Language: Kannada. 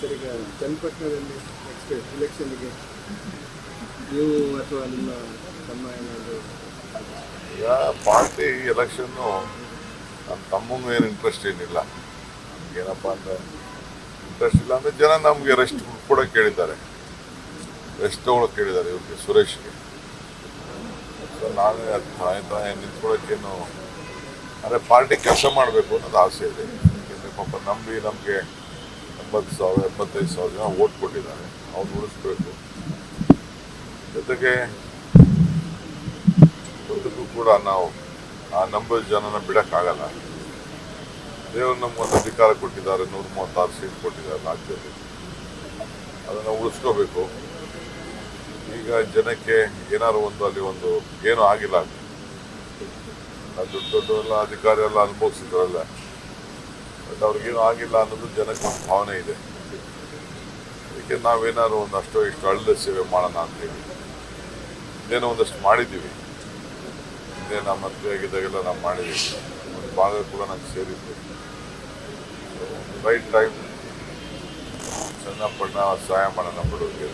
ಸರ್, ಈಗ ಚನ್ನಪಟ್ಟಣದಲ್ಲಿ ನೆಕ್ಸ್ಟ್ ಇಲೆಕ್ಷನ್ಗೆ ನೀವು ಅಥವಾ ನಿಮ್ಮ ತಮ್ಮ ಏನಾದರೂ? ಈಗ ಪಾರ್ಟಿ ಎಲೆಕ್ಷನ್ನು ನನ್ನ ತಮ್ಮನೂ ಏನು ಇಂಟ್ರೆಸ್ಟ್ ಏನಿಲ್ಲ. ಏನಪ್ಪ ಅಂದರೆ ಇಂಟ್ರೆಸ್ಟ್ ಇಲ್ಲ ಅಂದರೆ ಜನ ನಮಗೆ ರೆಸ್ಟ್ ಕೊಡೋಕೆ ಕೇಳಿದ್ದಾರೆ, ರೆಸ್ಟ್ ತೊಗೊಳಕ್ಕೆ ಕೇಳಿದ್ದಾರೆ ಇವ್ರಿಗೆ, ಸುರೇಶ್ಗೆ. ಸೊ ನಾನೇ ಅದು ನಿಂತ್ಕೊಳ್ಳೋಕ್ಕೇನು ಅಂದರೆ ಪಾರ್ಟಿ ಕೆಲಸ ಮಾಡಬೇಕು ಅನ್ನೋದು ಆಸೆ ಇದೆ. ಯಾಕೆಂದರೆ ಪಾಪ ನಮಗೆ 80,000 75,000 ಜನ ಓಟ್ ಕೊಟ್ಟಿದ್ದಾರೆ, ಅವ್ರು ಉಳಿಸ್ಬೇಕು. ಜೊತೆಗೆ ಮುಂದಕ್ಕೂ ಕೂಡ ನಾವು ಆ ನಂಬರ್ ಜನನ ಬಿಡೋಕ್ಕಾಗಲ್ಲ. ದೇವರು ನಮಗೊಂದು ಅಧಿಕಾರ ಕೊಟ್ಟಿದ್ದಾರೆ, 136 ಸೀಟ್ ಕೊಟ್ಟಿದ್ದಾರೆ ರಾಜ್ಯದಲ್ಲಿ, ಅದನ್ನು ಉಳಿಸ್ಕೋಬೇಕು. ಈಗ ಜನಕ್ಕೆ ಏನಾದ್ರು ಅಲ್ಲಿ ಏನೂ ಆಗಿಲ್ಲ, ದೊಡ್ಡ ಅಧಿಕಾರ ಎಲ್ಲ ಅನುಭವಿಸಿದ್ರಲ್ಲ, ಬಟ್ ಅವ್ರಿಗೇನು ಆಗಿಲ್ಲ ಅನ್ನೋದು ಜನಕ್ಕೆ ಒಂದು ಭಾವನೆ ಇದೆ. ಅದಕ್ಕೆ ನಾವೇನಾದ್ರು ಅಷ್ಟೋ ಇಷ್ಟು ಹಳ್ಳ ಸೇವೆ ಮಾಡೋಣ ಅಂತೇಳಿ ಇನ್ನೇನೋ ಒಂದಷ್ಟು ಮಾಡಿದ್ದೀವಿ. ಹಿಂದೆ ನಮ್ಮ ಮಂತ್ರಿ ಆಗಿದ್ದಾಗೆಲ್ಲ ನಾವು ಮಾಡಿದ್ದೀವಿ, ಒಂದು ಭಾಗ ಕೂಡ ನಂಗೆ ಸೇರಿತ್ತು. ರೈಟ್ ಟೈಮ್ ಸಣ್ಣ ಪಣ್ಣ ಸಹಾಯ ಮಾಡೋಣ ಬಡವರಿಗೆ.